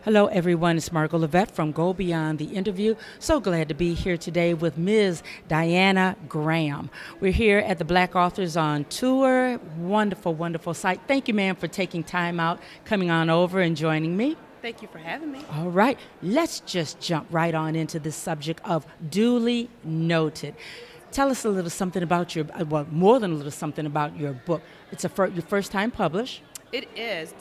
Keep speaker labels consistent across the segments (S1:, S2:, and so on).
S1: Hello, everyone. It's Margot Levette from Go Beyond the Interview. So glad to be here today with Ms. Dianna Graham. We're here at the Black Authors on Tour. Wonderful, wonderful site. Thank you, ma'am, for taking time out, coming on over and joining me.
S2: Thank you for having me.
S1: All right, let's just jump right on into the subject of Duly Noted. Tell us a little something about well, more than a little something about your book. It's your first time published.
S2: It is.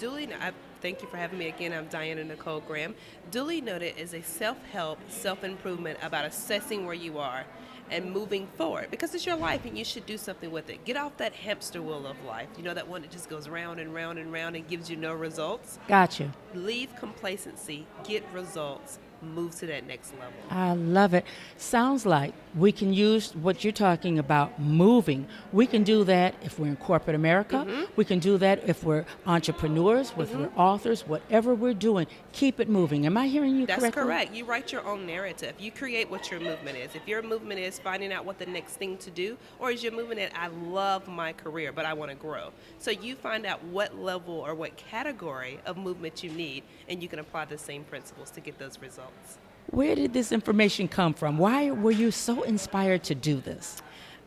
S2: Thank you for having me again. I'm Dianna Graham. Duly Noted is a self-help, self-improvement about assessing where you are and moving forward because it's your life and you should do something with it. Get off that hamster wheel of life. You know, that one that just goes round and round and round and gives you no results?
S1: Gotcha.
S2: Leave complacency, get results, move to that next level.
S1: I love it. Sounds like we can use what you're talking about, moving. We can do that if we're in corporate America.
S2: Mm-hmm.
S1: We can do that if we're entrepreneurs, if we're authors, whatever we're doing, keep it moving. Am I hearing you correctly?
S2: That's correct. You write your own narrative. You create what your movement is. If your movement is finding out what the next thing to do, or is your movement that I love my career, but I want to grow. So you find out what level or what category of movement you need, and you can apply the same principles to get those results.
S1: Where did this information come from? Why were you so inspired to do this?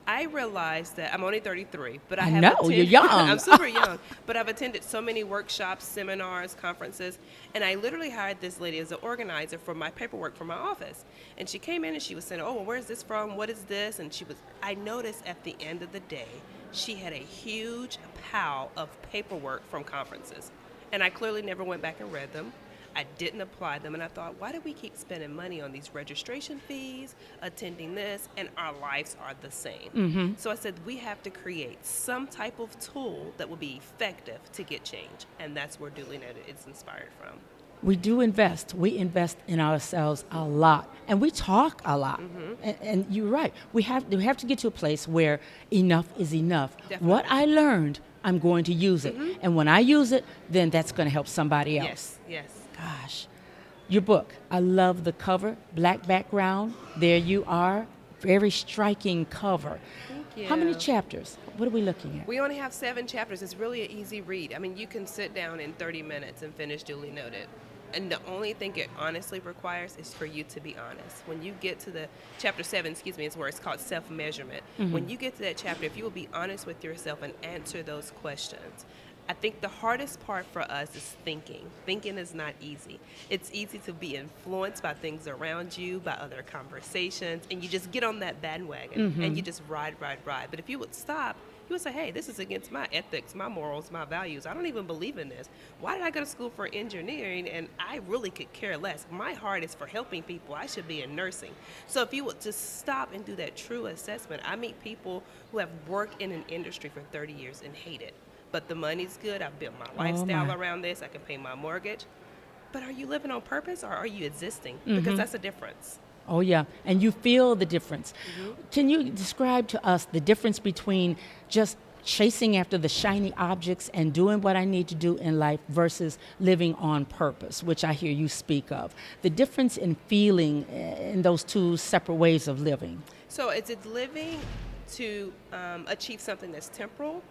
S2: I realized that I'm only 33, but
S1: I know, you're young.
S2: I'm super young, but I've attended so many workshops, seminars, conferences, and I literally hired this lady as an organizer for my paperwork for my office. And she came in and she was saying, "Oh, well, where's this from? What is this?" And I noticed at the end of the day, she had a huge pile of paperwork from conferences. And I clearly never went back and read them. I didn't apply them, and I thought, why do we keep spending money on these registration fees, attending this, and our lives are the same?
S1: Mm-hmm.
S2: So I said, we have to create some type of tool that will be effective to get change, and that's where Duly Noted is inspired from.
S1: We do invest. We invest in ourselves a lot, and we talk a lot.
S2: Mm-hmm.
S1: And you're right. We have to get to a place where enough is enough.
S2: Definitely.
S1: What I learned, I'm going to use it.
S2: Mm-hmm.
S1: And when I use it, then that's going to help somebody else.
S2: Yes.
S1: Gosh, your book, I love the cover, black background. There you are, very striking cover.
S2: Thank you.
S1: How many chapters? What are we looking at?
S2: We only have 7 chapters. It's really an easy read. I mean, you can sit down in 30 minutes and finish Duly Noted. And the only thing it honestly requires is for you to be honest. When you get to the chapter 7, is where it's called self-measurement.
S1: Mm-hmm.
S2: When you get to that chapter, if you will be honest with yourself and answer those questions, I think the hardest part for us is thinking. Thinking is not easy. It's easy to be influenced by things around you, by other conversations, and you just get on that bandwagon and you just ride. But if you would stop, you would say, hey, this is against my ethics, my morals, my values. I don't even believe in this. Why did I go to school for engineering and I really could care less? My heart is for helping people. I should be in nursing. So if you would just stop and do that true assessment, I meet people who have worked in an industry for 30 years and hate it. But the money's good. I've built my lifestyle around this. I can pay my mortgage. But are you living on purpose or are you existing? Because that's a difference.
S1: Oh, yeah. And you feel the difference.
S2: Mm-hmm.
S1: Can you describe to us the difference between just chasing after the shiny objects and doing what I need to do in life versus living on purpose, which I hear you speak of? The difference in feeling in those two separate ways of living.
S2: So is it living to achieve something that's temporal?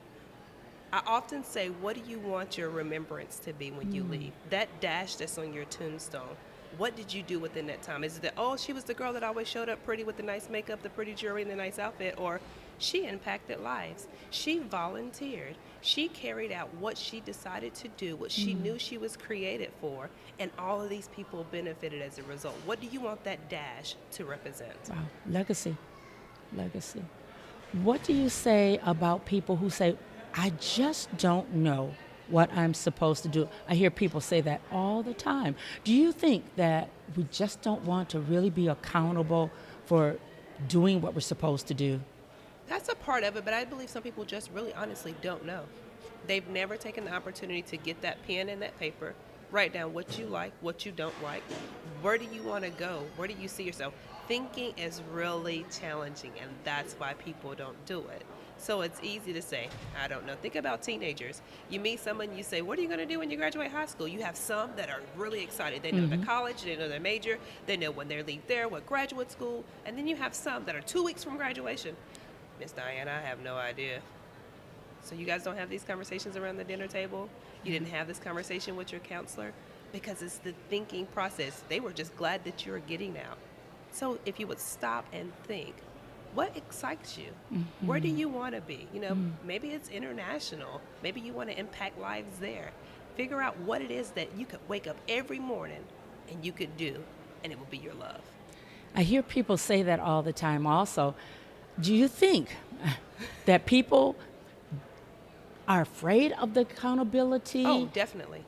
S2: I often say, what do you want your remembrance to be when you leave? That dash that's on your tombstone, what did you do within that time? Is it that, oh, she was the girl that always showed up pretty with the nice makeup, the pretty jewelry, and the nice outfit? Or she impacted lives. She volunteered. She carried out what she decided to do, what she knew she was created for, and all of these people benefited as a result. What do you want that dash to represent?
S1: Wow. Legacy. What do you say about people who say, I just don't know what I'm supposed to do? I hear people say that all the time. Do you think that we just don't want to really be accountable for doing what we're supposed to do?
S2: That's a part of it, but I believe some people just really honestly don't know. They've never taken the opportunity to get that pen and that paper, write down what you like, what you don't like, where do you want to go, where do you see yourself. Thinking is really challenging, and that's why people don't do it. So it's easy to say, I don't know. Think about teenagers. You meet someone, you say, what are you going to do when you graduate high school? You have some that are really excited. They know the college, they know their major, they know when they leave there, what graduate school. And then you have some that are 2 weeks from graduation. Miss Diana, I have no idea. So you guys don't have these conversations around the dinner table? You didn't have this conversation with your counselor? because it's the thinking process. They were just glad that you're getting out. So if you would stop and think, what excites you? Where do you want to be? Maybe it's international. Maybe you want to impact lives there. Figure out what it is that you could wake up every morning and you could do, and it will be your love.
S1: I hear people say that all the time also. Do you think that people are afraid of the accountability?
S2: Oh, definitely.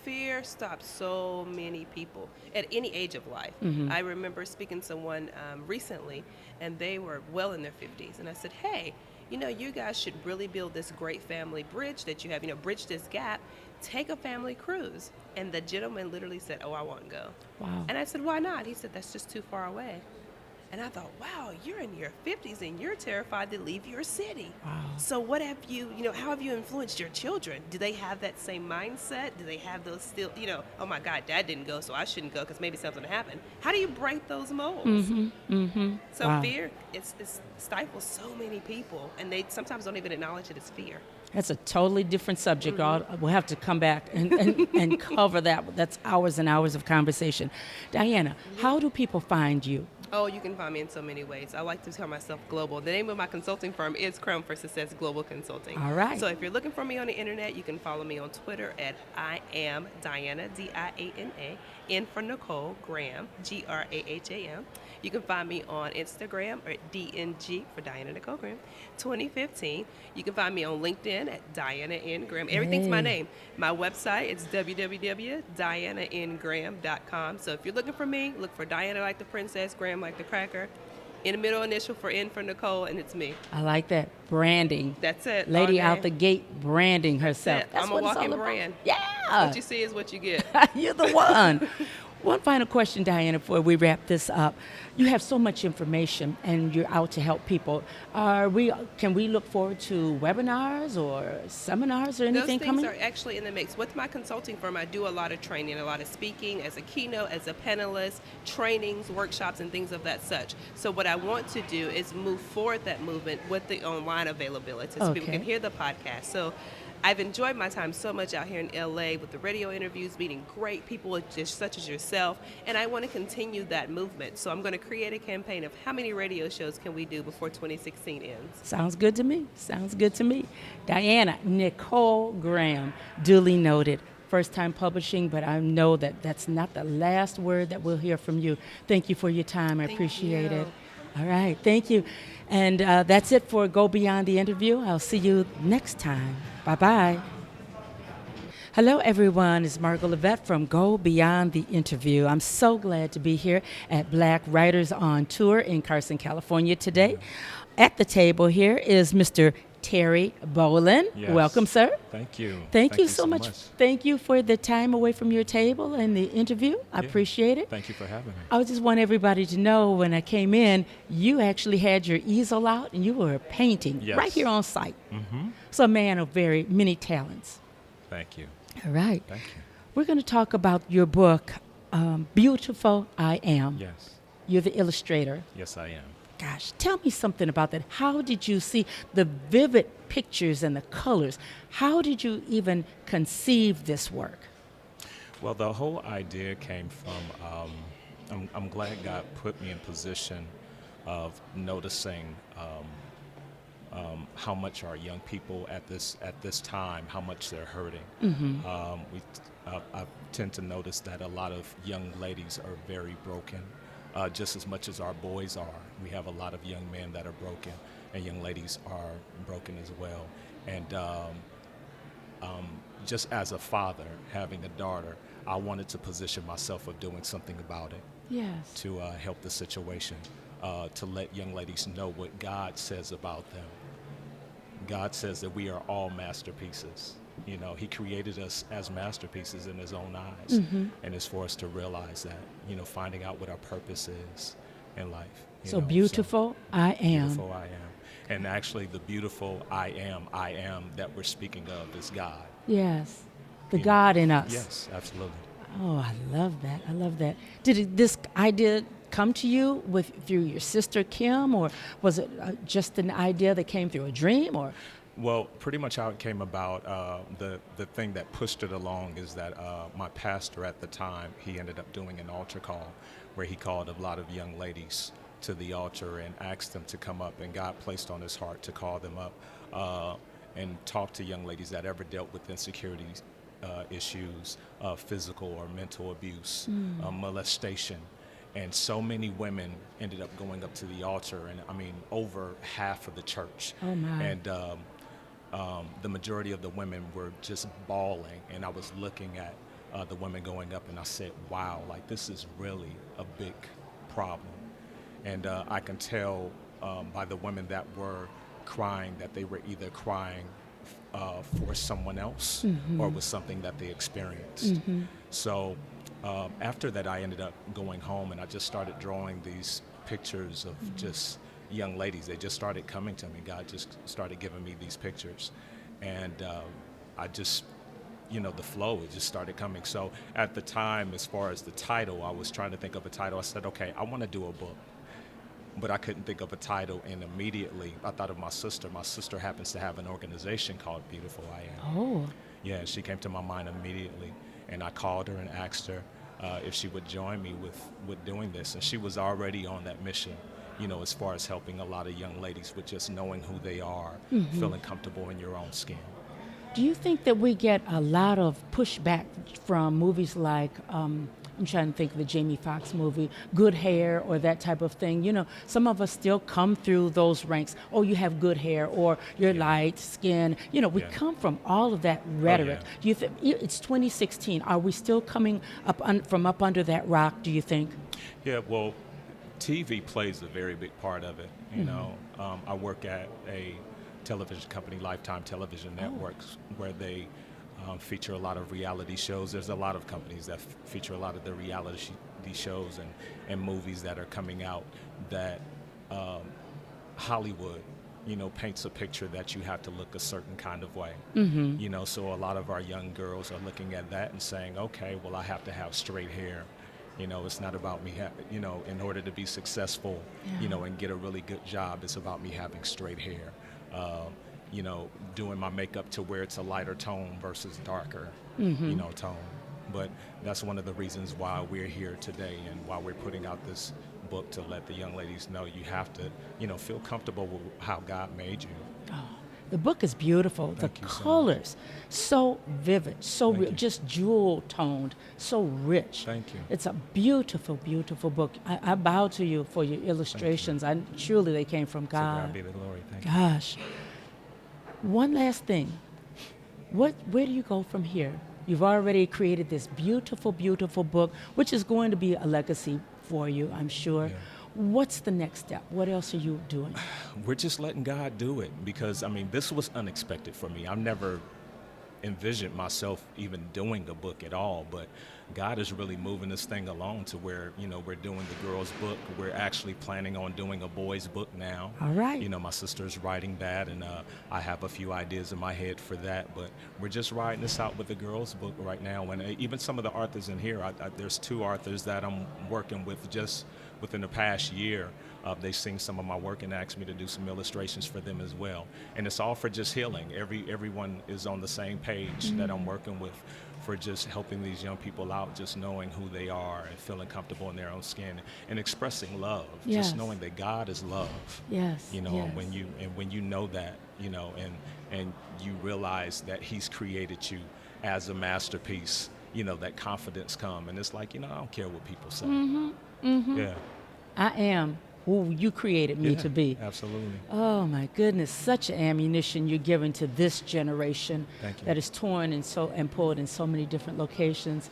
S2: Fear stops so many people at any age of life. I remember speaking to someone recently, and they were well in their 50s. And I said, hey, you guys should really build this great family bridge that you have, bridge this gap. Take a family cruise. And the gentleman literally said, oh, I won't go.
S1: Wow.
S2: And I said, why not? He said, that's just too far away. And I thought, wow, you're in your 50s and you're terrified to leave your city.
S1: Wow.
S2: So what have you, how have you influenced your children? Do they have that same mindset? Do they have those still, oh my God, Dad didn't go, so I shouldn't go because maybe something happened. How do you break those molds? So
S1: Wow.
S2: fear, it stifles so many people, and they sometimes don't even acknowledge it as fear.
S1: That's a totally different subject. We'll have to come back and cover that. That's hours and hours of conversation. Dianna, how do people find you?
S2: Oh, you can find me in so many ways. I like to call myself global. The name of my consulting firm is Crown for Success Global Consulting.
S1: All right.
S2: So if you're looking for me on the internet, you can follow me on Twitter at I am Dianna, Diana, N for Nicole, Graham, Graham. You can find me on Instagram at DNG for Dianna Nicole Graham 2015. You can find me on LinkedIn at Dianna N. Graham. Everything's my name. My website is www.diannangraham.com. So if you're looking for me, look for Dianna like the princess, Graham like the cracker. In the middle initial for N for Nicole, and it's me.
S1: I like that. Branding.
S2: That's it.
S1: Lady
S2: All
S1: out
S2: name.
S1: the gate branding herself.
S2: That's it.
S1: That's
S2: I'm a
S1: what it's
S2: walking
S1: all about.
S2: brand.
S1: Yeah.
S2: What you see is what you get.
S1: You're the one. One final question, Dianna, before we wrap this up. You have so much information, and you're out to help people. Can we look forward to webinars or seminars or anything
S2: Those things
S1: coming?
S2: are actually in the mix. With my consulting firm, I do a lot of training, a lot of speaking as a keynote, as a panelist, trainings, workshops, and things of that such. So what I want to do is move forward that movement with the online availability so people
S1: Okay.
S2: can hear the podcast. So I've enjoyed my time so much out here in LA with the radio interviews, meeting great people just such as yourself, and I want to continue that movement. So I'm going to create a campaign of how many radio shows can we do before 2016 ends.
S1: Sounds good to me. Sounds good to me. Dianna Nicole Graham, duly noted. First time publishing, but I know that that's not the last word that we'll hear from you. Thank you for your time. I appreciate it. All right. Thank you. And that's it for Go Beyond the Interview. I'll see you next time. Bye-bye. Hello, everyone. It's Margot Levette from Go Beyond the Interview. I'm so glad to be here at Black Writers on Tour in Carson, California today. At the table here is Mr. Terry Bolen.
S3: Yes.
S1: Welcome, sir.
S3: Thank you.
S1: Thank you so much. Thank you for the time away from your table and the interview. I appreciate it.
S3: Thank you for having me.
S1: I just want everybody to know when I came in, you actually had your easel out and you were painting right here on site.
S3: Mm-hmm.
S1: So a man of very many talents.
S3: Thank you.
S1: All right.
S3: Thank you.
S1: We're going to talk about your book, Beautiful I Am.
S3: Yes.
S1: You're the illustrator.
S3: Yes, I am.
S1: Gosh, tell me something about that. How did you see the vivid pictures and the colors? How did you even conceive this work?
S3: Well, the whole idea came from, I'm glad God put me in position of noticing how much our young people at this time, how much they're hurting.
S1: Mm-hmm.
S3: I tend to notice that a lot of young ladies are very broken, just as much as our boys are. We have a lot of young men that are broken, and young ladies are broken as well. And just as a father, having a daughter, I wanted to position myself of doing something about it.
S1: Yes.
S3: To help the situation, to let young ladies know what God says about them. God says that we are all masterpieces. You know, He created us as masterpieces in His own eyes.
S1: Mm-hmm.
S3: And it's for us to realize that, finding out what our purpose is in life.
S1: So beautiful, I am.
S3: Beautiful I am. And actually the beautiful I am that we're speaking of is God.
S1: Yes. The God in us.
S3: Yes, absolutely.
S1: Oh, I love that. I love that. Did this idea come to you through your sister Kym, or was it just an idea that came through a dream, or
S3: Well, pretty much how it came about, the thing that pushed it along is that my pastor at the time, he ended up doing an altar call where he called a lot of young ladies to the altar and asked them to come up, and God placed on his heart to call them up and talk to young ladies that ever dealt with insecurities, issues, physical or mental abuse, molestation. And so many women ended up going up to the altar, and I mean, over half of the church.
S1: Oh, my.
S3: And the majority of the women were just bawling, and I was looking at the women going up, and I said, wow, like this is really a big problem. And I can tell by the women that were crying that they were either crying for someone else or was something that they experienced. So after that, I ended up going home, and I just started drawing these pictures of just young ladies. They just started coming to me. God just started giving me these pictures. And I just, the flow, it just started coming. So at the time, as far as the title, I was trying to think of a title. I said, okay, I want to do a book. But I couldn't think of a title, and immediately I thought of my sister. My sister happens to have an organization called Beautiful I Am.
S1: Oh.
S3: Yeah, she came to my mind immediately, and I called her and asked her if she would join me with doing this. And she was already on that mission, as far as helping a lot of young ladies with just knowing who they are, feeling comfortable in your own skin.
S1: Do you think that we get a lot of pushback from movies like, I'm trying to think of the Jamie Foxx movie, Good Hair, or that type of thing? Some of us still come through those ranks. Oh, you have good hair, or you're light skin. We come from all of that rhetoric.
S3: Oh, yeah.
S1: Do you think it's 2016? Are we still coming up from up under that rock, do you think?
S3: Yeah, well, TV plays a very big part of it. I work at a television company, Lifetime Television Networks, where they feature a lot of reality shows. There's a lot of companies that feature a lot of the reality shows and movies that are coming out that Hollywood, paints a picture that you have to look a certain kind of way. So a lot of our young girls are looking at that and saying, okay, well, I have to have straight hair. It's not about me, in order to be successful, and get a really good job, it's about me having straight hair. Doing my makeup to where it's a lighter tone versus darker, tone. But that's one of the reasons why we're here today and why we're putting out this book, to let the young ladies know you have to, feel comfortable with how God made you.
S1: Oh, the book is beautiful.
S3: Thank
S1: the
S3: you so
S1: colors, so vivid, so
S3: Thank
S1: real,
S3: you.
S1: just jewel toned, so rich.
S3: Thank you.
S1: It's a beautiful, beautiful book. I bow to you for your illustrations. Truly, they came from
S3: To God
S1: God.
S3: be the glory. Thank you.
S1: Gosh. One last thing. Where do you go from here? You've already created this beautiful, beautiful book, which is going to be a legacy for you, I'm sure.
S3: Yeah.
S1: What's the next step? What else are you doing?
S3: We're just letting God do it, because this was unexpected for me. I've never envisioned myself even doing a book at all, but God is really moving this thing along to where, we're doing the girls' book. We're actually planning on doing a boys' book now.
S1: All right.
S3: My sister's writing that, and I have a few ideas in my head for that, but we're just riding this out with the girls' book right now. And even some of the authors in here, there's 2 authors that I'm working with just within the past year. They've seen some of my work and asked me to do some illustrations for them as well. And it's all for just healing. Everyone is on the same page that I'm working with, for just helping these young people out, just knowing who they are and feeling comfortable in their own skin and expressing love.
S1: Yes.
S3: Just knowing that God is love.
S1: Yes.
S3: And when you know that, and you realize that He's created you as a masterpiece, that confidence comes, and it's like, I don't care what people say. Yeah.
S1: I am who you created me to be.
S3: Absolutely.
S1: Oh my goodness, such ammunition you're giving to this generation.
S3: Thank you.
S1: That is torn and pulled in so many different locations.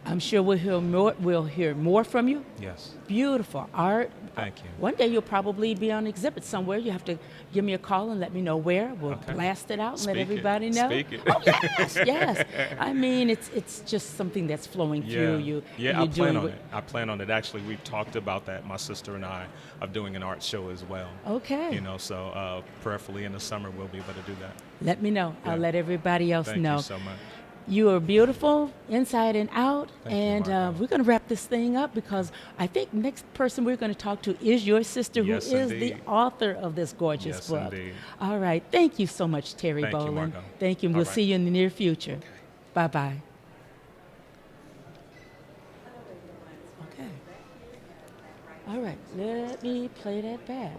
S1: I'm sure we'll hear more from you.
S3: Yes.
S1: Beautiful art.
S3: Thank you.
S1: One day you'll probably be on exhibit somewhere. You have to give me a call and let me know where. We'll
S3: Okay.
S1: blast it out and let
S3: Speak it.
S1: everybody know.
S3: Speak it.
S1: Oh yes, yes. It's just something that's flowing through you.
S3: Yeah,
S1: and you're
S3: I plan
S1: doing
S3: on
S1: what-
S3: it. I plan on it. Actually, we've talked about that, my sister and I, of doing an art show as well.
S1: Okay.
S3: So prayerfully in the summer we'll be able to do that.
S1: Let me know.
S3: Yeah.
S1: I'll let everybody else
S3: Thank
S1: know.
S3: you so much.
S1: You are beautiful inside and out.
S3: Thank you,
S1: And
S3: Margot.
S1: we're going to wrap this thing up because I think next person we're going to talk to is your sister,
S3: Yes,
S1: who is the
S3: indeed.
S1: author of this gorgeous
S3: Yes,
S1: book.
S3: indeed.
S1: All right. Thank you so much, Terry
S3: Thank you,
S1: Bolin.
S3: Margot.
S1: Thank you. And
S3: All
S1: we'll
S3: right.
S1: see you in the near future. Bye-bye. Okay. All right. Let me play that back.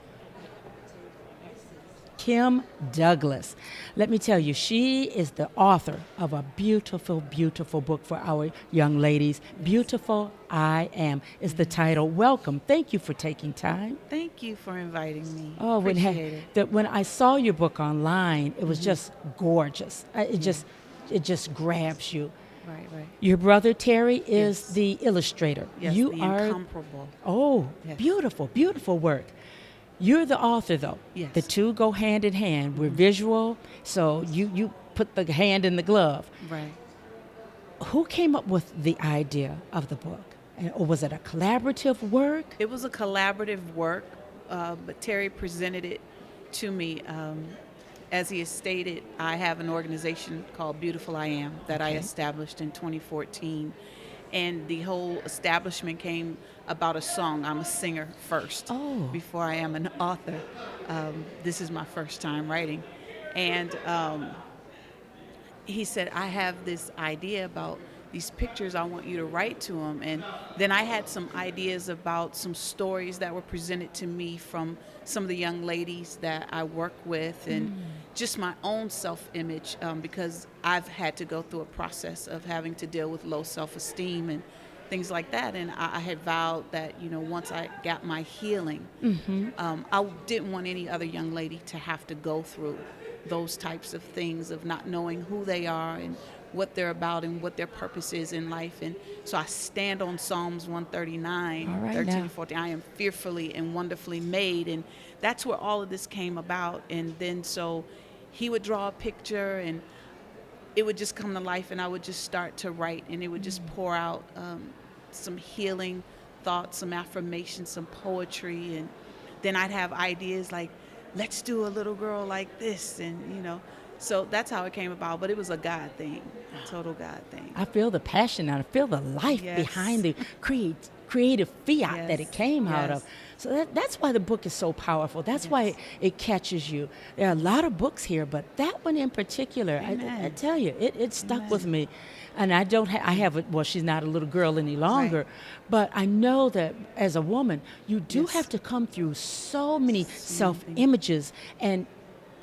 S1: Kym Douglas. Let me tell you, she is the author of a beautiful, beautiful book for our young ladies. Beautiful I Am is the title. Welcome. Thank you for taking time.
S4: Thank you for inviting me.
S1: Oh,
S4: Appreciate it.
S1: when I saw your book online, it was just gorgeous. It just grabs you.
S4: Right, right.
S1: Your brother Terry is
S4: Yes.
S1: the illustrator.
S4: Yes,
S1: You
S4: the
S1: are
S4: incomparable.
S1: Oh,
S4: Yes.
S1: beautiful, beautiful work. You're the author, though.
S4: Yes.
S1: The two go hand in hand. We're visual, so you put the hand in the glove.
S4: Right.
S1: Who came up with the idea of the book? Or was it a collaborative work?
S4: It was a collaborative work, but Terry presented it to me. As he has stated, I have an organization called Beautiful I Am that I
S1: Okay.
S4: established in 2014. And the whole establishment came about a song. I'm a singer first
S1: Oh.
S4: before I am an author. This is my first time writing. And he said, I have this idea about these pictures. I want you to write to them. And then I had some ideas about some stories that were presented to me from some of the young ladies that I work with, and just my own self-image, because I've had to go through a process of having to deal with low self-esteem and things like that. And I had vowed that, once I got my healing, I didn't want any other young lady to have to go through those types of things of not knowing who they are and what they're about and what their purpose is in life. And so I stand on Psalms 139,
S1: All right,
S4: 13
S1: now.
S4: and 14. I am fearfully and wonderfully made. And that's where all of this came about. And then so he would draw a picture and it would just come to life, and I would just start to write, and it would just pour out some healing thoughts, some affirmations, some poetry. And then I'd have ideas like, let's do a little girl like this. And, so that's how it came about. But it was a God thing, a total God thing.
S1: I feel the passion and I feel the life
S4: Yes.
S1: behind the creative fiat that it
S4: Yes.
S1: came out
S4: Yes.
S1: of. So that's why the book is so powerful. That's why
S4: Yes.
S1: it catches you. There are a lot of books here, but that one in particular, I
S4: Amen.
S1: tell you, it stuck
S4: Amen.
S1: with me. And I don't I have it. Well, she's not a little girl any longer,
S4: Right.
S1: but I know that as a woman, you do
S4: Yes.
S1: have to come through so many self-images, and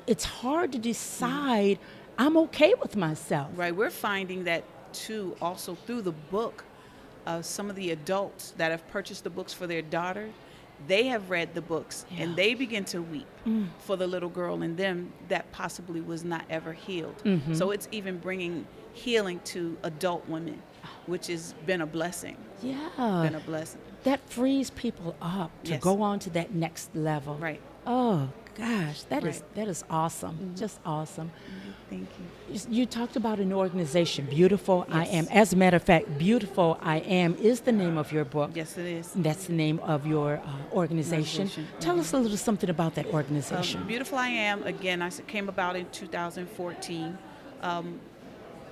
S1: it's hard to decide I'm okay with myself.
S4: Right. We're finding that, too, also through the book. Some of the adults that have purchased the books for their daughter, they have read the books
S1: Yeah.
S4: and they begin to weep for the little girl in them that possibly was not ever healed. So it's even bringing healing to adult women, which has been a blessing.
S1: Yeah.
S4: Been a blessing.
S1: That frees people up to
S4: Yes.
S1: go on to that next level.
S4: Right.
S1: Oh gosh, that is
S4: Right.
S1: awesome. Just awesome.
S4: Thank you.
S1: You talked about an organization, Beautiful I
S4: Yes.
S1: Am. As a matter of fact, Beautiful I Am is the name of your book.
S4: Yes, it is.
S1: That's the name of your organization.
S4: Organization.
S1: Tell us a little something about that organization.
S4: Beautiful I Am, again, came about in 2014.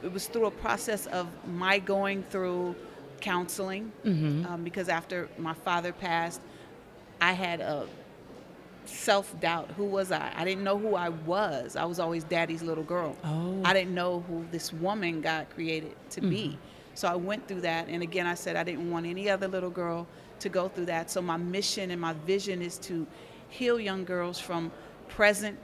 S4: It was through a process of my going through counseling, because after my father passed, I had a self-doubt. Who was I? I didn't know who I was. I was always daddy's little girl.
S1: Oh.
S4: I didn't know who this woman God created to be. So I went through that, and again, I said I didn't want any other little girl to go through that. So my mission and my vision is to heal young girls from present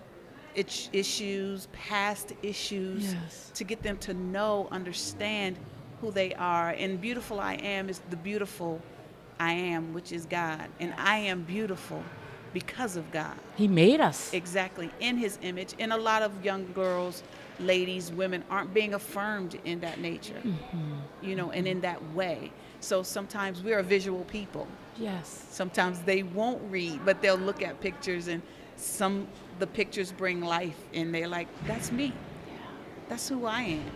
S4: issues, past issues,
S1: Yes.
S4: to get them to know, understand who they are. And Beautiful I Am is the beautiful I Am, which is God. And I am beautiful because of God.
S1: He made us.
S4: Exactly, in his image. And a lot of young girls, ladies, women aren't being affirmed in that nature, and in that way. So sometimes we're a visual people.
S1: Yes.
S4: Sometimes they won't read, but they'll look at pictures, and the pictures bring life, and they're like, that's me. That's who I am.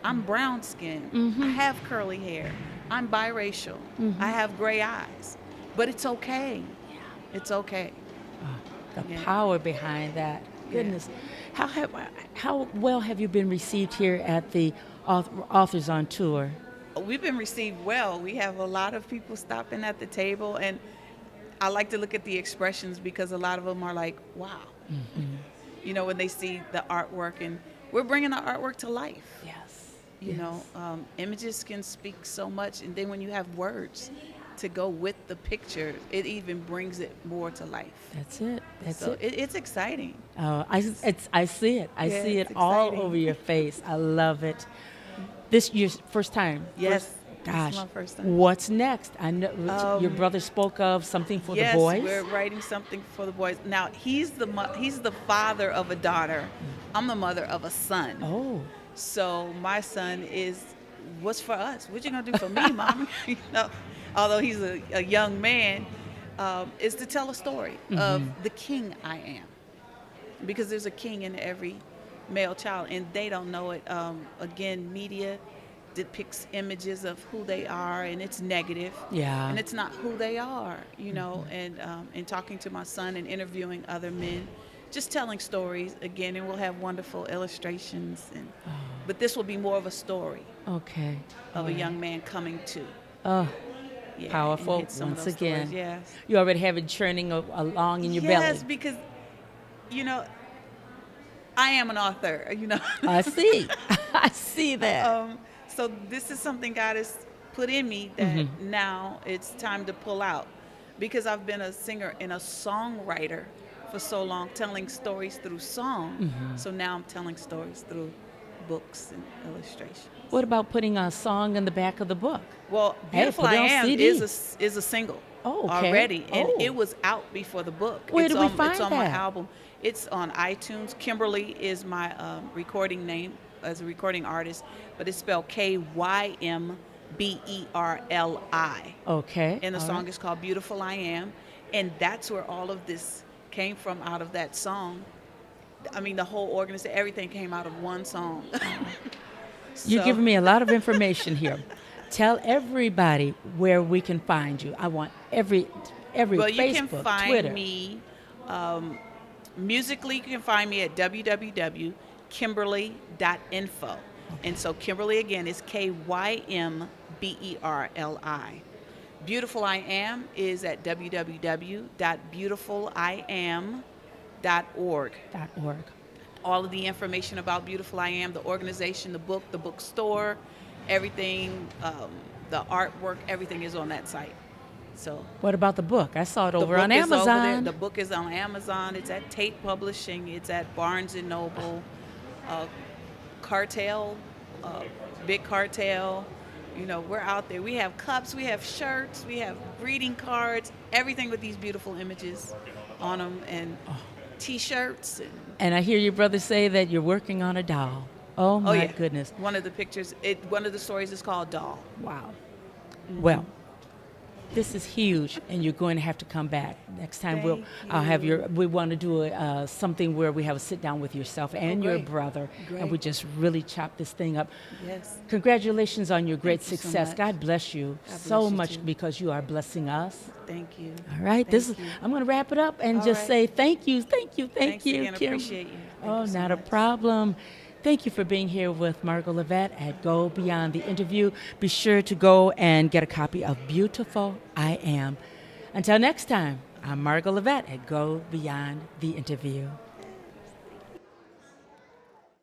S4: I'm brown skinned. I have curly hair. I'm biracial. I have gray eyes. But it's okay. It's okay.
S1: The
S4: Yeah.
S1: power behind that. Goodness. How well have you been received here at the authors on tour?
S4: We've been received well. We have a lot of people stopping at the table, and I like to look at the expressions because a lot of them are like, wow. You know, when they see the artwork, and we're bringing the artwork to life.
S1: Yes.
S4: You know, images can speak so much, and then when you have words to go with the picture, it even brings it more to life.
S1: That's it. That's
S4: So
S1: it.
S4: it's exciting.
S1: I see it. I
S4: Yeah,
S1: see it
S4: it's
S1: all
S4: exciting.
S1: over your face. I love it. This your first time?
S4: Yes,
S1: Gosh.
S4: this is my first time.
S1: What's next? I know your brother spoke of something for
S4: Yes,
S1: the boys.
S4: we're writing something for the boys. Now he's the father of a daughter. I'm the mother of a son.
S1: Oh,
S4: So my son is what's for us. What you gonna do for me, mom? You know, although he's a young man, is to tell a story of the king I am, because there's a king in every male child, and they don't know it. Again, media depicts images of who they are, and it's negative.
S1: yeah.
S4: And it's not who they are, you know. And talking to my son and interviewing other men, just telling stories again, and we'll have wonderful illustrations. But this will be more of a story
S1: Okay.
S4: of a young man coming to.
S1: Oh,
S4: Yeah,
S1: powerful.
S4: and hit some of
S1: Once
S4: those
S1: again,
S4: stories, yes.
S1: you already have it churning along in your
S4: Yes,
S1: belly.
S4: because, you know, I am an author, you know.
S1: I see. I see that.
S4: So this is something God has put in me that now it's time to pull out, because I've been a singer and a songwriter for so long, telling stories through song. So now I'm telling stories through books and illustrations.
S1: What about putting a song in the back of the book?
S4: Well,
S1: Hey,
S4: Beautiful
S1: put
S4: I
S1: it on
S4: Am
S1: CD.
S4: is a single
S1: Oh, okay.
S4: already, and
S1: Oh.
S4: it was out before the book.
S1: Where
S4: it's
S1: do we
S4: on,
S1: find
S4: It's on my
S1: that?
S4: album. It's on iTunes. Kimberly is my recording name as a recording artist, but it's spelled Kymberli.
S1: Okay.
S4: And the
S1: all
S4: song
S1: right.
S4: is called Beautiful I Am, and that's where all of this came from, out of that song. I mean, the whole organization, everything came out of one song.
S1: You're
S4: So-
S1: giving me a lot of information here. Tell everybody where we can find you. I want every
S4: Well, you
S1: Facebook,
S4: can find
S1: Twitter.
S4: me musically. You can find me at www.kimberly.info. And so Kimberly again is Kymberli. Beautiful I Am is at www.beautifuliam.org.
S1: .org.
S4: All of the information about Beautiful I Am, the organization, the bookstore, everything, the artwork, everything is on that site. So
S1: What about the book? I saw it
S4: the
S1: over
S4: book
S1: on
S4: is over there.
S1: Amazon.
S4: The book is on Amazon. It's at Tate Publishing. It's at Barnes and Noble, Cartel, Big Cartel. You know, we're out there. We have cups, we have shirts, we have greeting cards, everything with these beautiful images on them, and T-shirts.
S1: And I hear your brother say that you're working on a doll. Oh my
S4: yeah.
S1: goodness.
S4: One of the pictures, one of the stories is called Doll.
S1: Wow. Well, this is huge, and you're going to have to come back next time.
S4: Thank
S1: I'll have
S4: you.
S1: we want to do something where we have a sit down with yourself and your
S4: great.
S1: brother, and
S4: Great.
S1: we just really chop this thing up.
S4: Yes.
S1: Congratulations on your great
S4: Thank you so
S1: success.
S4: much.
S1: God bless you
S4: God
S1: so
S4: bless you
S1: much
S4: too.
S1: because you are blessing us.
S4: Thank you.
S1: All right,
S4: Thank you.
S1: I'm going to wrap it up and
S4: All
S1: just
S4: right.
S1: say thank you, thank
S4: Thanks
S1: you,
S4: again.
S1: Kim.
S4: Appreciate you. Thank
S1: Oh,
S4: you so
S1: not a
S4: much.
S1: problem. Thank you for being here with Margot Levette at Go Beyond the Interview. Be sure to go and get a copy of Beautiful I Am. Until next time, I'm Margot Levette at Go Beyond the Interview.